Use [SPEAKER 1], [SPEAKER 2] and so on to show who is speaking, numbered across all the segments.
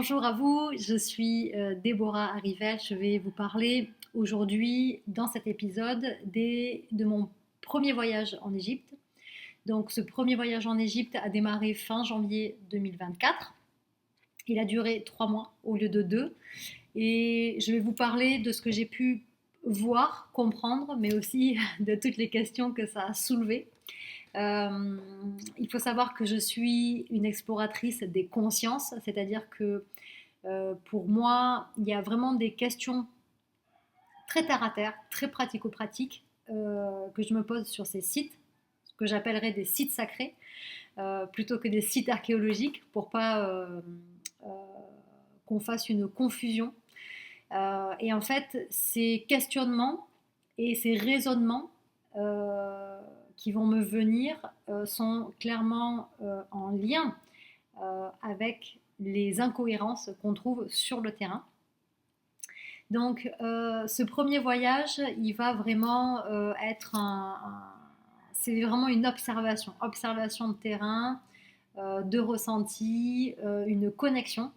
[SPEAKER 1] Bonjour à vous, je suis Déborah Arrivel. Je vais vous parler aujourd'hui dans cet épisode de mon premier voyage en Égypte. Donc ce premier voyage en Égypte a démarré fin janvier 2024. Il a duré 3 mois au lieu de 2. Et je vais vous parler de ce que j'ai pu voir, comprendre, mais aussi de toutes les questions que ça a soulevées. Euh, il faut savoir que je suis une exploratrice des consciences, c'est-à-dire que pour moi, il y a vraiment des questions très terre à terre, très pratico-pratiques que je me pose sur ces sites, ce que j'appellerais des sites sacrés, plutôt que des sites archéologiques, pour pas euh, qu'on fasse une confusion. Et en fait, ces questionnements et ces raisonnements qui vont me venir sont clairement en lien avec les incohérences qu'on trouve sur le terrain. Donc, ce premier voyage, il va vraiment être c'est vraiment une observation de terrain, de ressenti, une connexion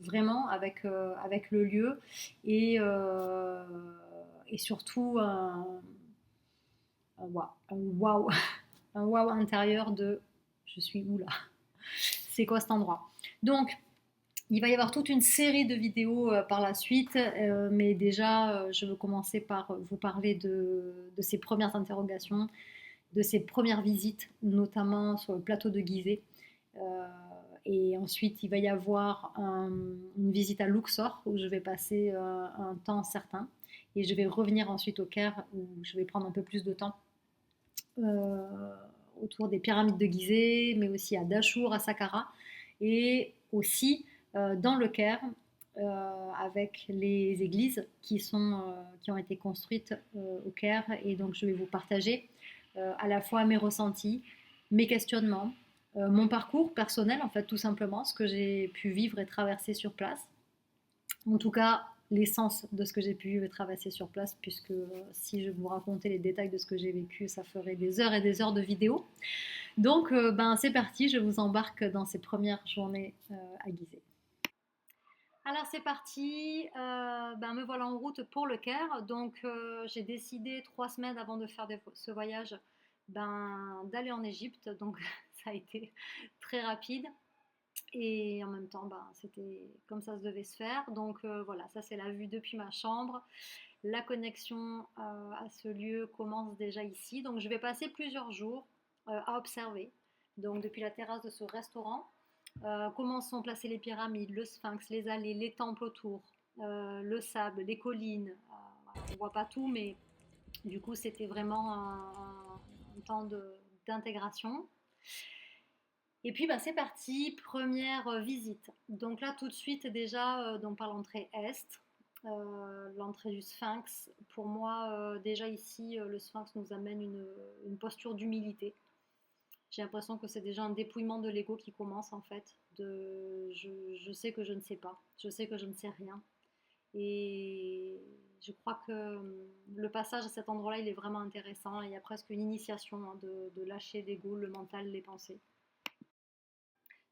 [SPEAKER 1] vraiment avec le lieu et, euh, et surtout wow, un wow intérieur de je suis où là? C'est quoi cet endroit? Donc, il va y avoir toute une série de vidéos par la suite, mais déjà, je veux commencer par vous parler de ces premières interrogations, de ces premières visites, notamment sur le plateau de Gizeh. Euh, et ensuite, il va y avoir une visite à Luxor, où je vais passer un temps certain. Et je vais revenir ensuite au Caire, où je vais prendre un peu plus de temps euh, autour des pyramides de Gizeh, mais aussi à Dachour, à Saqqara, et aussi dans le Caire, avec les églises qui ont été construites au Caire. Et donc, je vais vous partager à la fois mes ressentis, mes questionnements, mon parcours personnel, en fait, tout simplement, ce que j'ai pu vivre et traverser sur place. En tout cas, l'essence de ce que j'ai pu vivre et traverser sur place, puisque si je vous racontais les détails de ce que j'ai vécu, ça ferait des heures et des heures de vidéos. Donc, c'est parti, je vous embarque dans ces premières journées à Gizeh. Alors c'est parti, me voilà en route pour le Caire. Donc j'ai décidé 3 semaines avant de faire ce voyage d'aller en Égypte. Donc ça a été très rapide. Et en même temps, c'était comme ça se devait se faire. Donc voilà, ça c'est la vue depuis ma chambre. La connexion à ce lieu commence déjà ici. Donc je vais passer plusieurs jours à observer. Donc depuis la terrasse de ce restaurant, comment sont placées les pyramides, le sphinx, les allées, les temples autour, le sable, les collines. Voilà, on ne voit pas tout, mais du coup c'était vraiment un temps d'intégration. Et puis c'est parti, première visite. Donc là tout de suite déjà donc par l'entrée est, l'entrée du sphinx. Pour moi déjà ici le sphinx nous amène une posture d'humilité. J'ai l'impression que c'est déjà un dépouillement de l'ego qui commence en fait. Je sais que je ne sais pas, je sais que je ne sais rien. Et je crois que le passage à cet endroit-là, il est vraiment intéressant. Il y a presque une initiation hein, de lâcher l'ego, le mental, les pensées.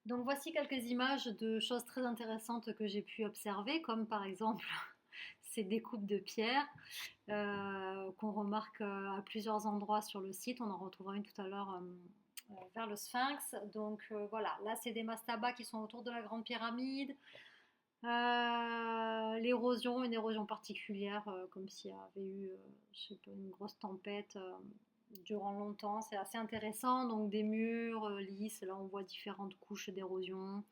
[SPEAKER 1] Donc voici quelques images de choses très intéressantes que j'ai pu observer, comme par exemple ces découpes de pierres qu'on remarque à plusieurs endroits sur le site. On en retrouvera une tout à l'heure vers le Sphinx. Donc voilà, là c'est des mastabas qui sont autour de la Grande Pyramide. L'érosion, une érosion particulière, comme s'il y avait eu je sais pas, une grosse tempête durant longtemps. C'est assez intéressant. Donc des murs lisses, là on voit différentes couches d'érosion.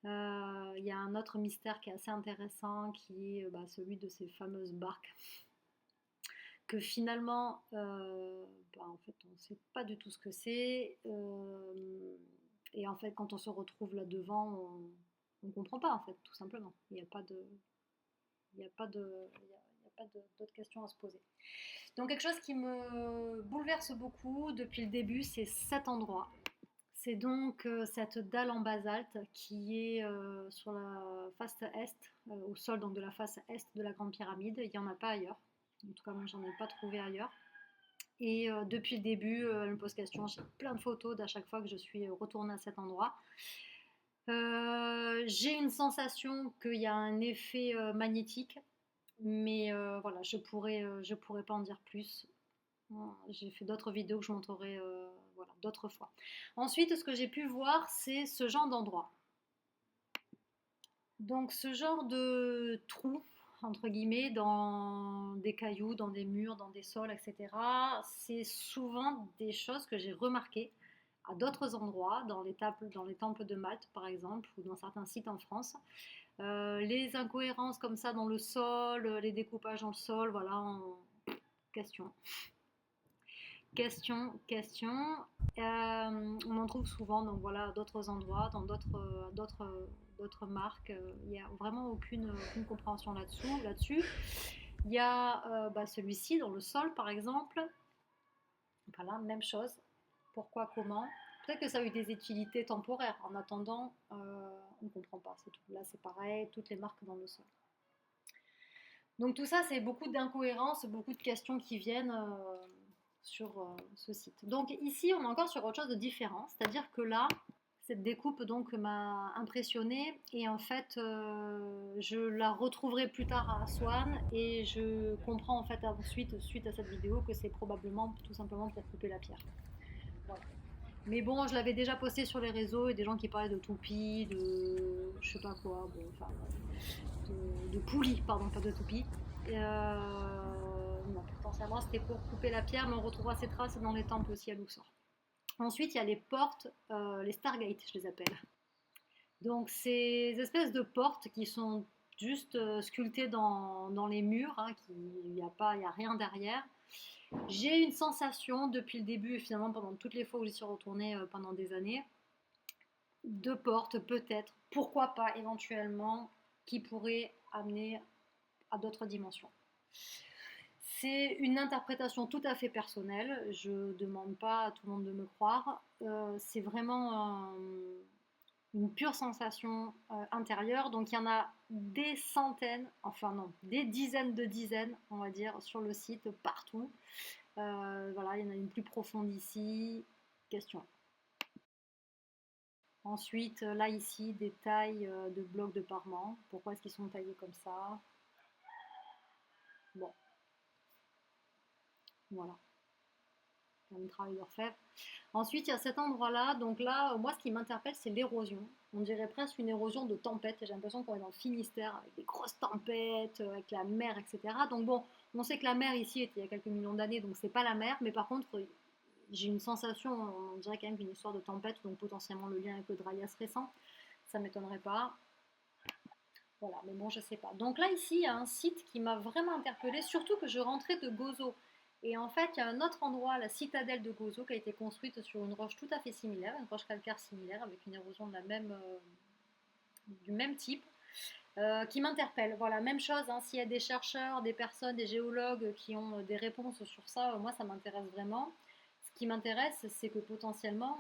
[SPEAKER 1] Il y a un autre mystère qui est assez intéressant qui est celui de ces fameuses barques que finalement, en fait, on ne sait pas du tout ce que c'est. Et en fait, quand on se retrouve là devant, on ne comprend pas, en fait, tout simplement. Il n'y a pas de, il y a pas de, il y a pas d'autres questions à se poser. Donc quelque chose qui me bouleverse beaucoup depuis le début, c'est cet endroit. C'est donc cette dalle en basalte qui est sur la face est, au sol donc de la face est de la Grande Pyramide. Il n'y en a pas ailleurs. En tout cas, moi, j'en ai pas trouvé ailleurs. Et depuis le début, elle me pose question. J'ai plein de photos d'à chaque fois que je suis retournée à cet endroit. J'ai une sensation qu'il y a un effet magnétique, mais voilà, je pourrais pas en dire plus. J'ai fait d'autres vidéos que je montrerai voilà, d'autres fois. Ensuite, ce que j'ai pu voir, c'est ce genre d'endroit. Donc ce genre de trou, entre guillemets, dans des cailloux, dans des murs, dans des sols, etc., c'est souvent des choses que j'ai remarquées à d'autres endroits, dans les temples de Malte par exemple, ou dans certains sites en France. Les incohérences comme ça dans le sol, les découpages dans le sol, voilà, question. Question. On en trouve souvent, donc voilà, à d'autres endroits, dans d'autres marques. Il n'y a vraiment aucune compréhension là-dessus. Il y a celui-ci dans le sol, par exemple. Voilà, même chose. Pourquoi, comment? Peut-être que ça a eu des utilités temporaires. En attendant, on ne comprend pas, c'est tout. Là, c'est pareil, toutes les marques dans le sol. Donc tout ça, c'est beaucoup d'incohérences, beaucoup de questions qui viennent sur ce site. Donc ici, on est encore sur autre chose de différent, c'est-à-dire que là, cette découpe donc m'a impressionnée et en fait, je la retrouverai plus tard à Swan et je comprends en fait ensuite, suite à cette vidéo, que c'est probablement tout simplement pour couper la pierre. Voilà. Mais bon, je l'avais déjà posté sur les réseaux et des gens qui parlaient de toupie, de je sais pas quoi, bon, enfin, de poulie, pardon, pas de toupie. Non, potentiellement c'était pour couper la pierre, mais on retrouvera ces traces dans les temples aussi à Luxor. Ensuite, il y a les portes, les Stargate, je les appelle. Donc, ces espèces de portes qui sont juste sculptées dans les murs, hein, il n'y a rien derrière. J'ai une sensation depuis le début et finalement pendant toutes les fois où j'y suis retournée pendant des années, de portes peut-être, pourquoi pas éventuellement, qui pourraient amener à d'autres dimensions. C'est une interprétation tout à fait personnelle, je ne demande pas à tout le monde de me croire, c'est vraiment une pure sensation intérieure, donc il y en a des centaines, enfin non, des dizaines, on va dire, sur le site, partout. Voilà, il y en a une plus profonde ici, question. Ensuite, là ici, des tailles de blocs de parement, pourquoi est-ce qu'ils sont taillés comme ça? Bon, voilà, un travail d'orfèvre. Ensuite, il y a cet endroit-là. Donc là, moi, ce qui m'interpelle, c'est l'érosion. On dirait presque une érosion de tempête. J'ai l'impression qu'on est dans le Finistère avec des grosses tempêtes, avec la mer, etc. Donc bon, on sait que la mer ici était il y a quelques millions d'années, donc c'est pas la mer. Mais par contre, j'ai une sensation, on dirait quand même qu'une histoire de tempête, donc potentiellement le lien avec le Dryas récent. Ça m'étonnerait pas. Voilà, mais bon, je sais pas. Donc là, ici, il y a un site qui m'a vraiment interpellée, surtout que je rentrais de Gozo. Et en fait, il y a un autre endroit, la citadelle de Gozo, qui a été construite sur une roche tout à fait similaire, une roche calcaire similaire, avec une érosion du même type, qui m'interpelle. Voilà, même chose, hein, s'il y a des chercheurs, des personnes, des géologues qui ont des réponses sur ça, moi, ça m'intéresse vraiment. Ce qui m'intéresse, c'est que potentiellement,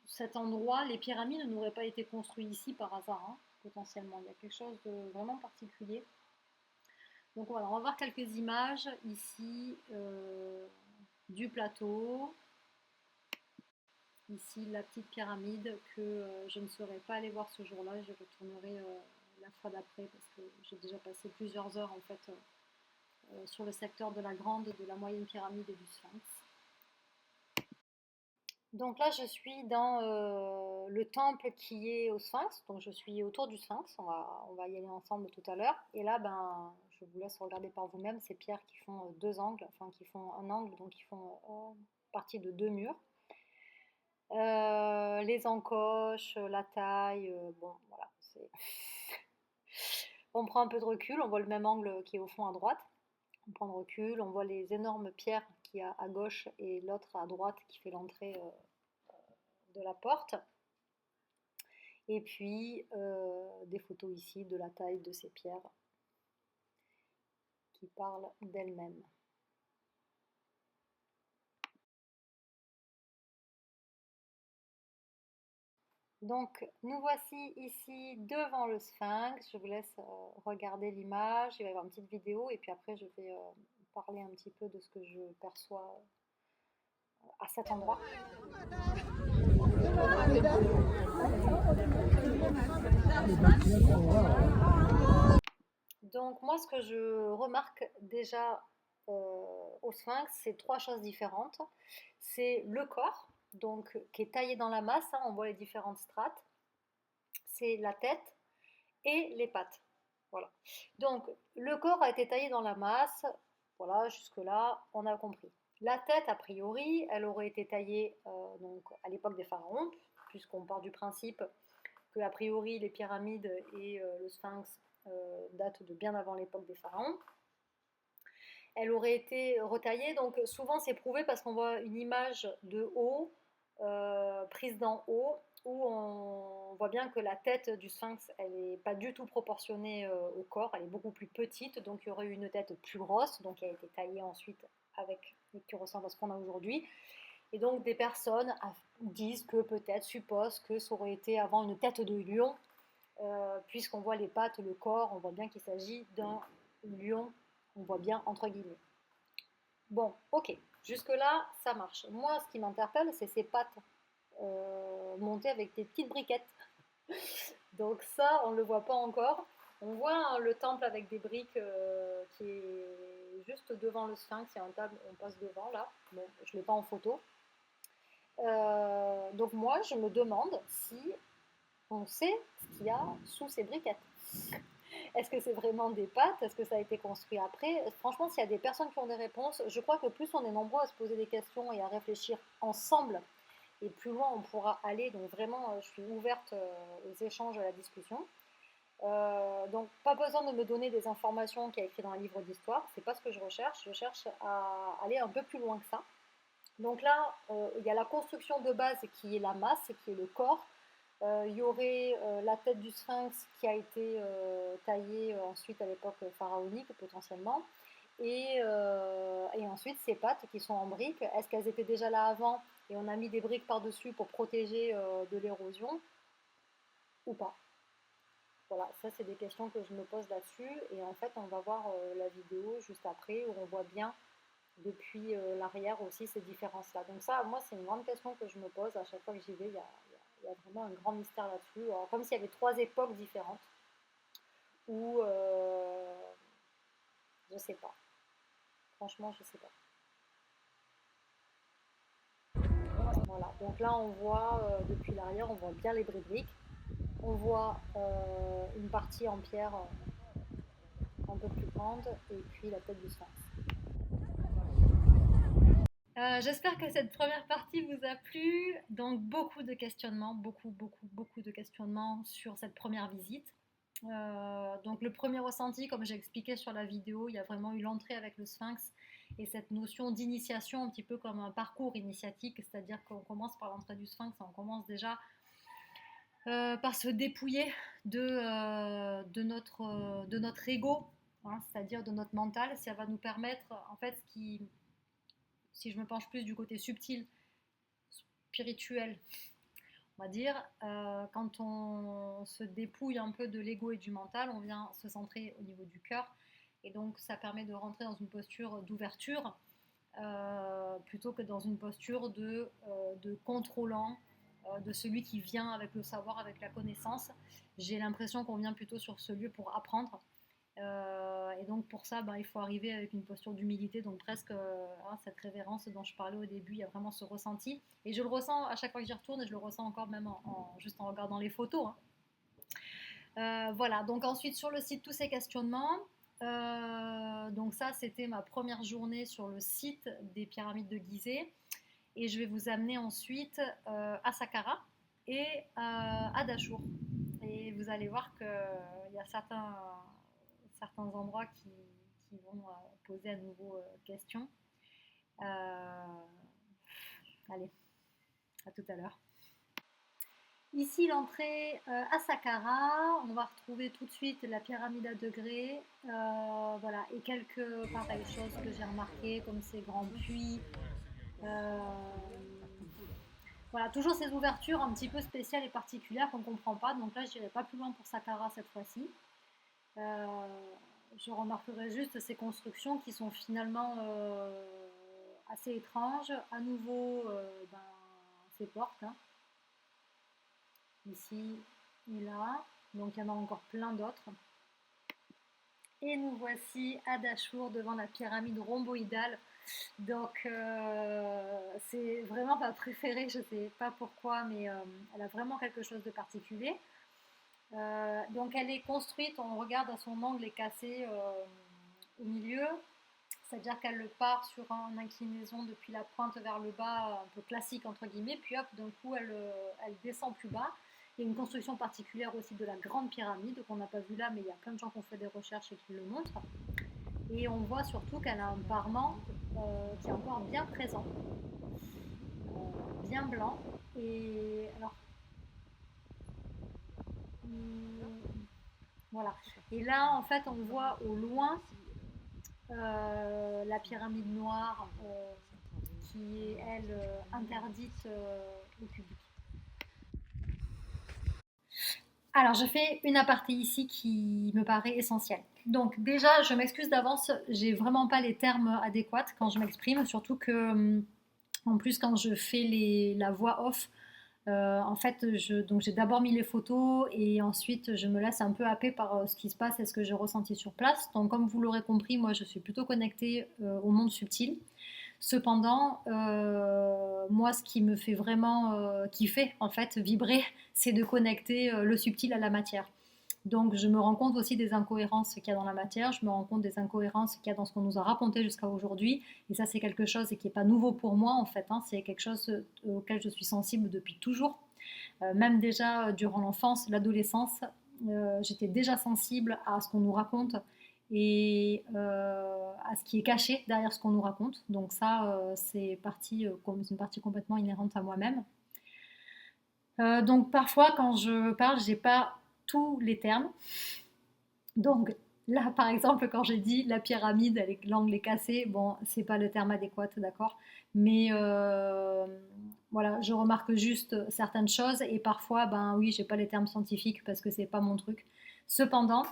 [SPEAKER 1] cet endroit, les pyramides n'auraient pas été construites ici par hasard, hein, potentiellement. Il y a quelque chose de vraiment particulier. Donc voilà, on va voir quelques images ici du plateau. Ici, la petite pyramide que je ne serais pas allée voir ce jour-là. Je retournerai la fois d'après parce que j'ai déjà passé plusieurs heures en fait sur le secteur de la grande, de la moyenne pyramide et du Sphinx. Donc là, je suis dans le temple qui est au Sphinx. Donc je suis autour du Sphinx. On va y aller ensemble tout à l'heure. Et là, ben, je vous laisse regarder par vous-même ces pierres qui font deux angles, enfin qui font un angle, donc qui font partie de deux murs. Les encoches, la taille, bon, voilà. On prend un peu de recul, on voit le même angle qui est au fond à droite. On prend de recul, on voit les énormes pierres qu'il y a à gauche et l'autre à droite qui fait l'entrée de la porte. Et puis des photos ici de la taille de ces pierres qui parlent d'elles-mêmes. Donc nous voici ici devant le Sphinx. Je vous laisse regarder l'image. Il va y avoir une petite vidéo et puis après je vais parler un petit peu de ce que je perçois à cet endroit. Donc moi, ce que je remarque déjà au sphinx, c'est trois choses différentes. C'est le corps, donc qui est taillé dans la masse, hein, on voit les différentes strates. C'est la tête et les pattes. Voilà. Donc le corps a été taillé dans la masse. Voilà, jusque-là, on a compris. La tête, a priori, elle aurait été taillée donc, à l'époque des pharaons, puisqu'on part du principe que, a priori, les pyramides et le sphinx datent de bien avant l'époque des pharaons. Elle aurait été retaillée, donc souvent c'est prouvé parce qu'on voit une image de haut, prise d'en haut, où on voit bien que la tête du sphinx, elle n'est pas du tout proportionnée au corps, elle est beaucoup plus petite, donc il y aurait eu une tête plus grosse, donc qui a été taillée ensuite avec, qui ressemble à ce qu'on a aujourd'hui. Et donc des personnes disent que peut-être, supposent que ça aurait été avant une tête de lion, puisqu'on voit les pattes, le corps, on voit bien qu'il s'agit d'un lion, on voit bien entre guillemets. Bon, ok, jusque-là, ça marche. Moi, ce qui m'interpelle, c'est ces pattes montées avec des petites briquettes. Donc ça, on ne le voit pas encore. On voit hein, le temple avec des briques qui est juste devant le sphinx. Il y a un table, on passe devant là. Bon, je ne l'ai pas en photo. Donc moi, je me demande si on sait ce qu'il y a sous ces briquettes. Est-ce que c'est vraiment des pâtes? Est-ce que ça a été construit après? Franchement, s'il y a des personnes qui ont des réponses, je crois que plus on est nombreux à se poser des questions et à réfléchir ensemble, et plus loin on pourra aller. Donc vraiment, je suis ouverte aux échanges, à la discussion. Donc pas besoin de me donner des informations qu'il y a écrit dans un livre d'histoire, c'est pas ce que je recherche. Je cherche à aller un peu plus loin que ça. Donc là, il y a la construction de base qui est la masse, qui est le corps. Il y aurait la tête du sphinx qui a été taillée ensuite à l'époque pharaonique potentiellement. Et ensuite ces pattes qui sont en briques, est-ce qu'elles étaient déjà là avant et on a mis des briques par-dessus pour protéger de l'érosion ou pas? Voilà, ça c'est des questions que je me pose là-dessus et en fait on va voir la vidéo juste après où on voit bien depuis l'arrière aussi ces différences-là. Donc ça, moi c'est une grande question que je me pose à chaque fois que j'y vais, il y a vraiment un grand mystère là-dessus. Alors, comme s'il y avait trois époques différentes ou je sais pas. Franchement, je sais pas. Voilà. Donc là, on voit depuis l'arrière, on voit bien les briques. On voit une partie en pierre un peu plus grande et puis la tête du sphinx. J'espère que cette première partie vous a plu. Donc beaucoup de questionnements, beaucoup de questionnements sur cette première visite. Donc le premier ressenti, comme j'ai expliqué sur la vidéo, il y a vraiment eu l'entrée avec le sphinx et cette notion d'initiation un petit peu comme un parcours initiatique, c'est-à-dire qu'on commence par l'entrée du sphinx, on commence déjà par se dépouiller de notre ego, hein, c'est-à-dire de notre mental. Ça va nous permettre, en fait, si je me penche plus du côté subtil, spirituel, on va dire, quand on se dépouille un peu de l'ego et du mental, on vient se centrer au niveau du cœur. Et donc, ça permet de rentrer dans une posture d'ouverture plutôt que dans une posture de contrôlant, de celui qui vient avec le savoir, avec la connaissance. J'ai l'impression qu'on vient plutôt sur ce lieu pour apprendre. Et donc pour ça, il faut arriver avec une posture d'humilité, donc presque cette révérence dont je parlais au début, il y a vraiment ce ressenti. Et je le ressens à chaque fois que j'y retourne, et je le ressens encore même juste en regardant les photos. Hein. Voilà, donc ensuite sur le site, tous ces questionnements. Donc ça, c'était ma première journée sur le site des pyramides de Gizeh. Et je vais vous amener ensuite à Saqqara et à Dachour. Et vous allez voir qu'il y a certains endroits qui vont poser à nouveau questions. Allez, à tout à l'heure. Ici, l'entrée à Saqqara, on va retrouver tout de suite la pyramide à degrés, voilà, et quelques pareilles choses que j'ai remarquées, comme ces grands puits. Voilà, toujours ces ouvertures un petit peu spéciales et particulières qu'on ne comprend pas. Donc là, je n'irai pas plus loin pour Saqqara cette fois-ci. Je remarquerai juste ces constructions qui sont finalement assez étranges. À nouveau, ces portes. Hein. ici et là. Donc il y en a encore plein d'autres. Et nous voici à Dachour devant la pyramide rhomboïdale. Donc c'est vraiment ma préférée, je ne sais pas pourquoi, mais elle a vraiment quelque chose de particulier. Donc elle est construite, on regarde à son angle est cassé au milieu, c'est-à-dire qu'elle part sur une inclinaison depuis la pointe vers le bas, un peu classique entre guillemets, puis hop, d'un coup elle descend plus bas. Il y a une construction particulière aussi de la grande pyramide qu'on n'a pas vu là, mais il y a plein de gens qui ont fait des recherches et qui le montrent. Et on voit surtout qu'elle a un parement qui est encore bien présent, bien blanc. Et alors, voilà. Et là, en fait, on voit au loin la pyramide noire qui est, elle, interdite au public. Alors, je fais une aparté ici qui me paraît essentielle. Donc, déjà, je m'excuse d'avance, j'ai vraiment pas les termes adéquats quand je m'exprime, surtout que, en plus, quand je fais la voix off, en fait, donc j'ai d'abord mis les photos et ensuite je me laisse un peu happer par ce qui se passe et ce que j'ai ressenti sur place. Donc, comme vous l'aurez compris, moi je suis plutôt connectée au monde subtil. Cependant, moi, ce qui me fait vraiment kiffer, en fait, vibrer, c'est de connecter le subtil à la matière. Donc, je me rends compte aussi des incohérences qu'il y a dans la matière, je me rends compte des incohérences qu'il y a dans ce qu'on nous a raconté jusqu'à aujourd'hui. Et ça, c'est quelque chose qui n'est pas nouveau pour moi, en fait, hein. C'est quelque chose auquel je suis sensible depuis toujours. Même déjà durant l'enfance, l'adolescence, j'étais déjà sensible à ce qu'on nous raconte et à ce qui est caché derrière ce qu'on nous raconte. Donc ça, c'est une partie complètement inhérente à moi-même. Donc parfois, quand je parle, j'ai pas tous les termes. Donc là, par exemple, quand j'ai dit la pyramide avec l'angle est cassé, bon, c'est pas le terme adéquat, d'accord. Mais voilà, je remarque juste certaines choses et parfois, ben oui, j'ai pas les termes scientifiques parce que c'est pas mon truc. Cependant,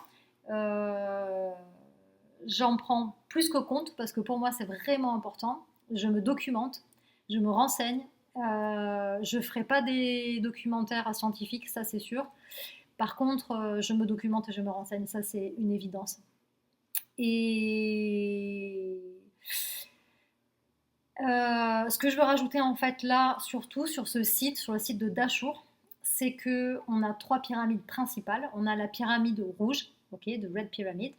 [SPEAKER 1] euh, j'en prends plus que compte parce que pour moi, c'est vraiment important. Je me documente, je me renseigne. Je ferai pas des documentaires scientifiques, ça c'est sûr. Par contre, je me documente et je me renseigne, ça c'est une évidence. Et ce que je veux rajouter en fait là, surtout sur ce site, sur le site de Dachour, c'est que on a trois pyramides principales. On a la pyramide rouge, ok, de Red Pyramid.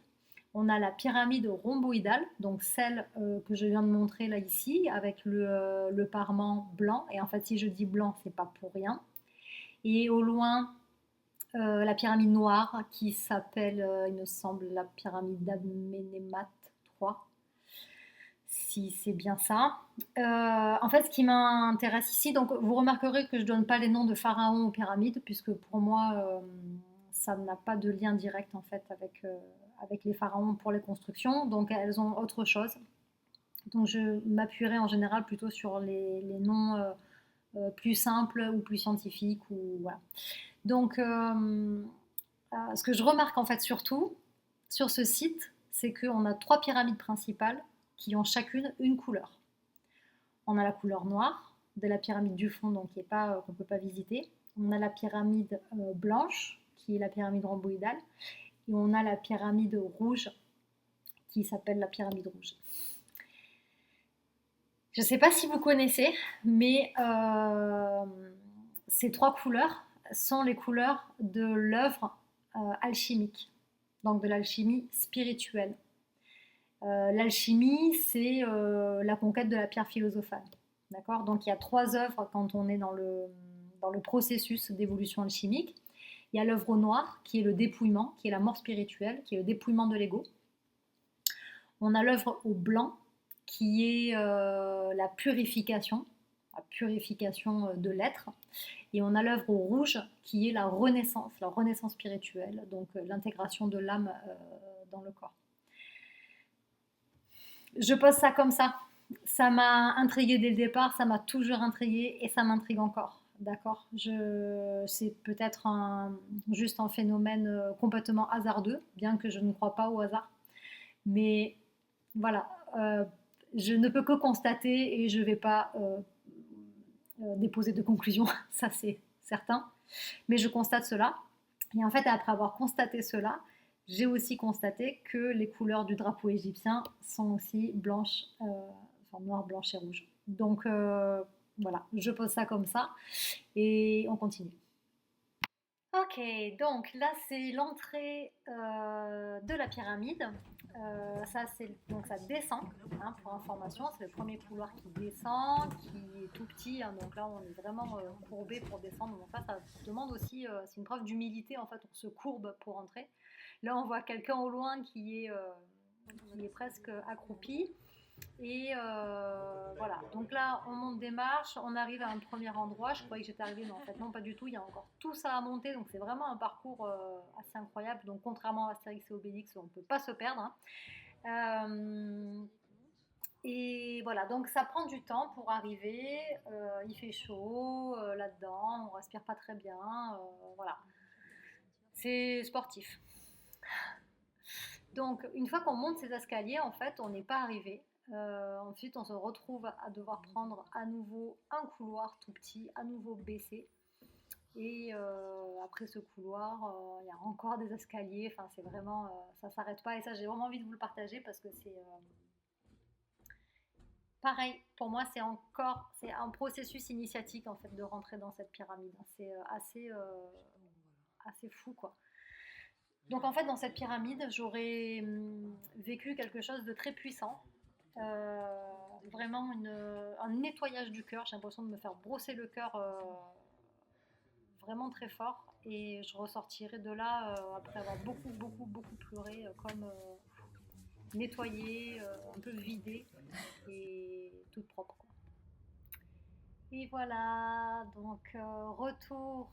[SPEAKER 1] On a la pyramide rhomboïdale, donc celle que je viens de montrer là ici, avec le parement blanc. Et en fait, si je dis blanc, c'est pas pour rien. Et au loin, la pyramide noire qui s'appelle, il me semble, la pyramide d'Amenemhat III, si c'est bien ça. En fait, ce qui m'intéresse ici, donc vous remarquerez que je ne donne pas les noms de pharaons aux pyramides, puisque pour moi, ça n'a pas de lien direct en fait avec les pharaons pour les constructions, donc elles ont autre chose. Donc je m'appuierai en général plutôt sur les noms plus simples ou plus scientifiques ou voilà. Donc ce que je remarque en fait surtout sur ce site, c'est qu'on a trois pyramides principales qui ont chacune une couleur. On a la couleur noire de la pyramide du fond, donc qu'on ne peut pas visiter. On a la pyramide blanche, qui est la pyramide rhomboïdale. Et on a la pyramide rouge, qui s'appelle la pyramide rouge. Je ne sais pas si vous connaissez, mais ces trois couleurs sont les couleurs de l'œuvre alchimique, donc de l'alchimie spirituelle. L'alchimie, c'est la conquête de la pierre philosophale. D'accord. Donc il y a trois œuvres quand on est dans le processus d'évolution alchimique. Il y a l'œuvre au noir, qui est le dépouillement, qui est la mort spirituelle, qui est le dépouillement de l'ego. On a l'œuvre au blanc, qui est la purification de l'être. Et on a l'œuvre au rouge, qui est la renaissance spirituelle, donc l'intégration de l'âme dans le corps. Je pose ça comme ça. Ça m'a intriguée dès le départ, ça m'a toujours intriguée et ça m'intrigue encore. D'accord. C'est peut-être juste un phénomène complètement hasardeux, bien que je ne crois pas au hasard. Mais voilà, je ne peux que constater et je ne vais pas déposer de conclusion, ça c'est certain. Mais je constate cela. Et en fait, après avoir constaté cela, j'ai aussi constaté que les couleurs du drapeau égyptien sont aussi blanches, enfin noir, blanche et rouge. Donc voilà, je pose ça comme ça et on continue. Ok, donc là c'est l'entrée de la pyramide. Donc ça descend, hein, pour information, c'est le premier couloir qui descend, qui est tout petit, hein, donc là on est vraiment courbé pour descendre. Donc là ça demande aussi, c'est une preuve d'humilité en fait, on se courbe pour entrer. Là on voit quelqu'un au loin qui est presque accroupi. Et voilà, donc là on monte des marches, on arrive à un premier endroit, je croyais que j'étais arrivée, mais en fait non pas du tout, il y a encore tout ça à monter, donc c'est vraiment un parcours assez incroyable, donc contrairement à Astérix et Obélix, on ne peut pas se perdre, hein. Et voilà, donc ça prend du temps pour arriver, il fait chaud là-dedans, on respire pas très bien, voilà, c'est sportif. Donc, une fois qu'on monte ces escaliers, en fait, on n'est pas arrivé. Ensuite, on se retrouve à devoir prendre à nouveau un couloir tout petit, à nouveau baissé. Et après ce couloir, il y a encore des escaliers. Enfin, c'est vraiment, ça s'arrête pas. Et ça, j'ai vraiment envie de vous le partager parce que c'est pareil. Pour moi, c'est un processus initiatique en fait de rentrer dans cette pyramide. C'est assez fou, quoi. Donc en fait, dans cette pyramide, j'aurais vécu quelque chose de très puissant. Vraiment un nettoyage du cœur. J'ai l'impression de me faire brosser le cœur vraiment très fort. Et je ressortirai de là après avoir beaucoup, beaucoup, beaucoup pleuré, comme nettoyée, un peu vidée et toute propre, quoi. Et voilà, donc retour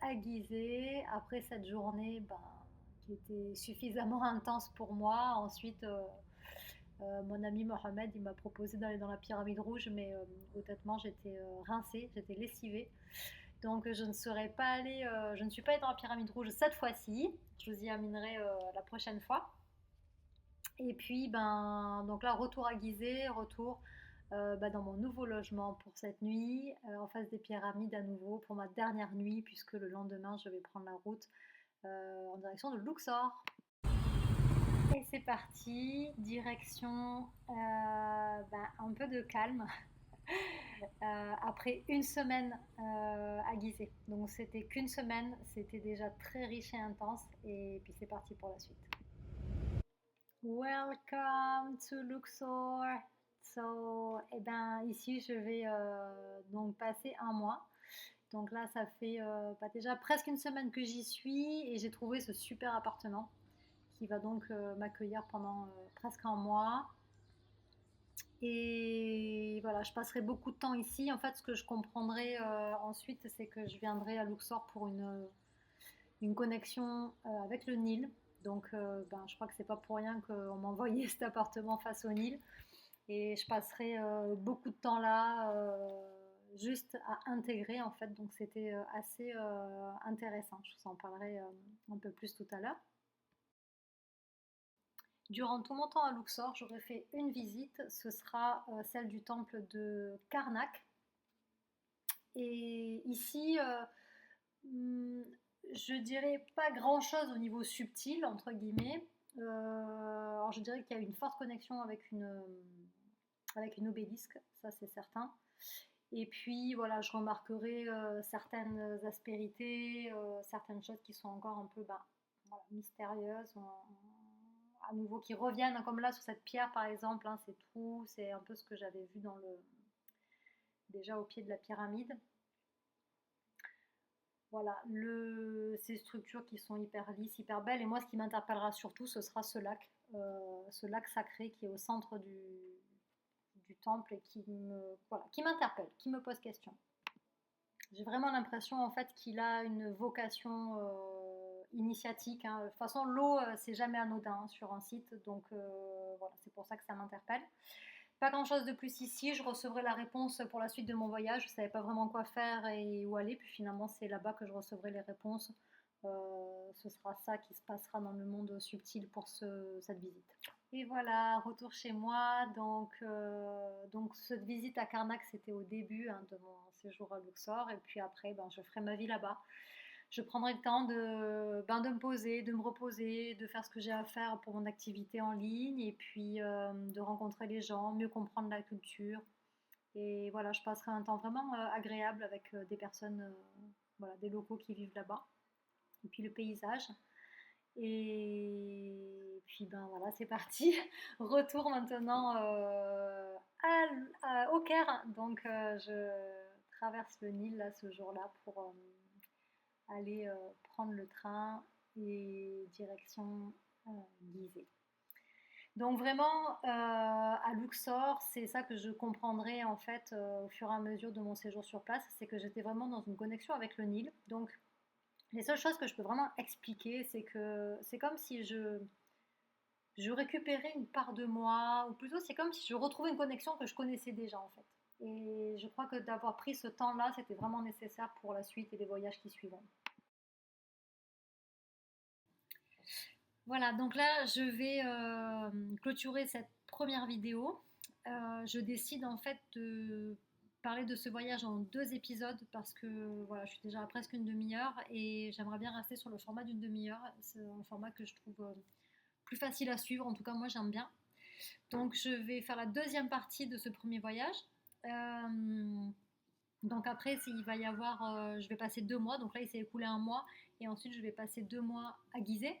[SPEAKER 1] à Gizeh après cette journée ben, qui était suffisamment intense pour moi. Ensuite, mon ami Mohamed il m'a proposé d'aller dans la pyramide rouge, mais honnêtement j'étais rincée, j'étais lessivée. Donc je ne suis pas allée dans la pyramide rouge cette fois-ci. Je vous y amènerai la prochaine fois. Et puis, ben, donc là, retour à Gizeh, retour dans mon nouveau logement pour cette nuit, en face des pyramides à nouveau pour ma dernière nuit, puisque le lendemain, je vais prendre la route en direction de Luxor. Et c'est parti, direction un peu de calme après une semaine à Gizeh. Donc c'était qu'une semaine, c'était déjà très riche et intense, et puis c'est parti pour la suite. Welcome to Luxor. So, ici je vais donc passer un mois. Donc là, ça fait déjà presque une semaine que j'y suis et j'ai trouvé ce super appartement qui va donc m'accueillir pendant presque un mois. Et voilà, je passerai beaucoup de temps ici. En fait, ce que je comprendrai ensuite, c'est que je viendrai à Luxor pour une connexion avec le Nil. Donc, je crois que c'est pas pour rien qu'on m'a envoyé cet appartement face au Nil. Et je passerai beaucoup de temps là, juste à intégrer en fait. Donc, c'était assez intéressant. Je vous en parlerai un peu plus tout à l'heure. Durant tout mon temps à Luxor, j'aurais fait une visite. Ce sera celle du temple de Karnak. Et ici, je dirais pas grand-chose au niveau subtil, entre guillemets. Alors je dirais qu'il y a une forte connexion avec une obélisque, ça c'est certain. Et puis voilà, je remarquerai certaines aspérités, certaines choses qui sont encore un peu voilà, mystérieuses, à nouveau qui reviennent, comme là sur cette pierre par exemple, hein, ces trous, c'est un peu ce que j'avais vu déjà au pied de la pyramide. Voilà, ces structures qui sont hyper lisses, hyper belles. Et moi, ce qui m'interpellera surtout, ce sera ce lac sacré qui est au centre du temple et qui m'interpelle, qui me pose question. J'ai vraiment l'impression en fait qu'il a une vocation initiatique, hein. De toute façon, l'eau, c'est jamais anodin, hein, sur un site, donc voilà, c'est pour ça que ça m'interpelle. Pas grand chose de plus ici, je recevrai la réponse pour la suite de mon voyage. Je ne savais pas vraiment quoi faire et où aller, puis finalement c'est là-bas que je recevrai les réponses ce sera ça qui se passera dans le monde subtil pour cette visite. Et voilà, retour chez moi. Donc cette visite à Karnak, c'était au début hein, de mon séjour à Luxor. Et puis après, ben, je ferai ma vie là-bas. Je prendrai le temps de me poser, de me reposer, de faire ce que j'ai à faire pour mon activité en ligne. Et puis de rencontrer les gens, mieux comprendre la culture. Et voilà, je passerai un temps vraiment agréable avec des personnes, voilà, des locaux qui vivent là-bas. Et puis le paysage. Et puis ben voilà, c'est parti. Retour maintenant au Caire. Donc je traverse le Nil là ce jour-là pour aller prendre le train et direction Gizeh. Donc vraiment à Luxor, c'est ça que je comprendrai en fait au fur et à mesure de mon séjour sur place, c'est que j'étais vraiment dans une connexion avec le Nil. Donc les seules choses que je peux vraiment expliquer, c'est que c'est comme si je récupérais une part de moi, ou plutôt c'est comme si je retrouvais une connexion que je connaissais déjà en fait. Et je crois que d'avoir pris ce temps-là, c'était vraiment nécessaire pour la suite et les voyages qui suivront. Voilà, donc là, je vais clôturer cette première vidéo. Je décide en fait de parler de ce voyage en 2 épisodes parce que voilà, je suis déjà à presque une demi-heure et j'aimerais bien rester sur le format d'une demi-heure. C'est un format que je trouve plus facile à suivre, en tout cas moi j'aime bien. Donc je vais faire la deuxième partie de ce premier voyage. Euh, donc après, il va y avoir, je vais passer 2 mois, donc là il s'est écoulé un mois, et ensuite je vais passer 2 mois à Gizeh,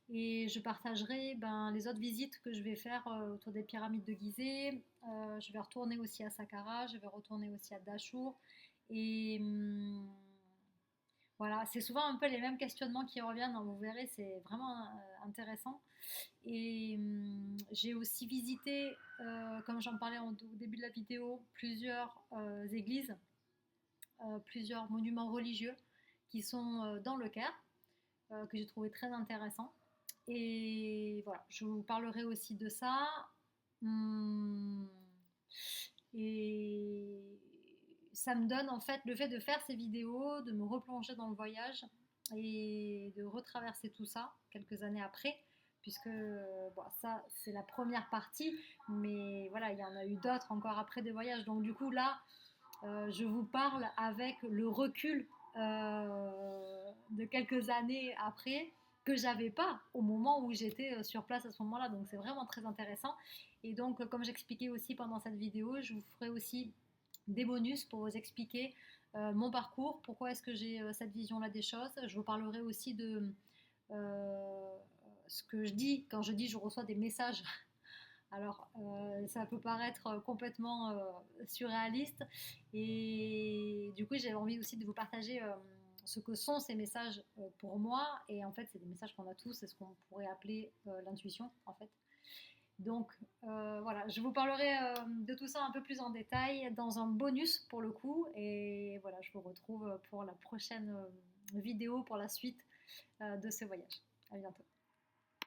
[SPEAKER 1] et je partagerai ben, les autres visites que je vais faire autour des pyramides de Gizeh. Je vais retourner aussi à Saqqara, je vais retourner aussi à Dachour, et voilà, c'est souvent un peu les mêmes questionnements qui reviennent, hein, vous verrez, c'est vraiment intéressant. Et j'ai aussi visité, comme j'en parlais au début de la vidéo, plusieurs églises, plusieurs monuments religieux qui sont dans le Caire, que j'ai trouvé très intéressant. Et voilà, je vous parlerai aussi de ça. Hum, Et ça me donne en fait le fait de faire ces vidéos, de me replonger dans le voyage et de retraverser tout ça quelques années après, puisque bon, ça c'est la première partie, mais voilà, il y en a eu d'autres encore après des voyages. Donc du coup là, je vous parle avec le recul de quelques années après que j'avais pas au moment où j'étais sur place à ce moment-là. Donc c'est vraiment très intéressant. Et donc comme j'expliquais aussi pendant cette vidéo, je vous ferai aussi des bonus pour vous expliquer mon parcours, pourquoi est-ce que j'ai cette vision-là des choses. Je vous parlerai aussi de ce que je dis quand je dis je reçois des messages. Alors, ça peut paraître complètement surréaliste et du coup, j'avais envie aussi de vous partager ce que sont ces messages pour moi. Et en fait, c'est des messages qu'on a tous, c'est ce qu'on pourrait appeler l'intuition, en fait. Donc voilà, je vous parlerai de tout ça un peu plus en détail dans un bonus pour le coup. Et voilà, je vous retrouve pour la prochaine vidéo pour la suite de ce voyage. À bientôt.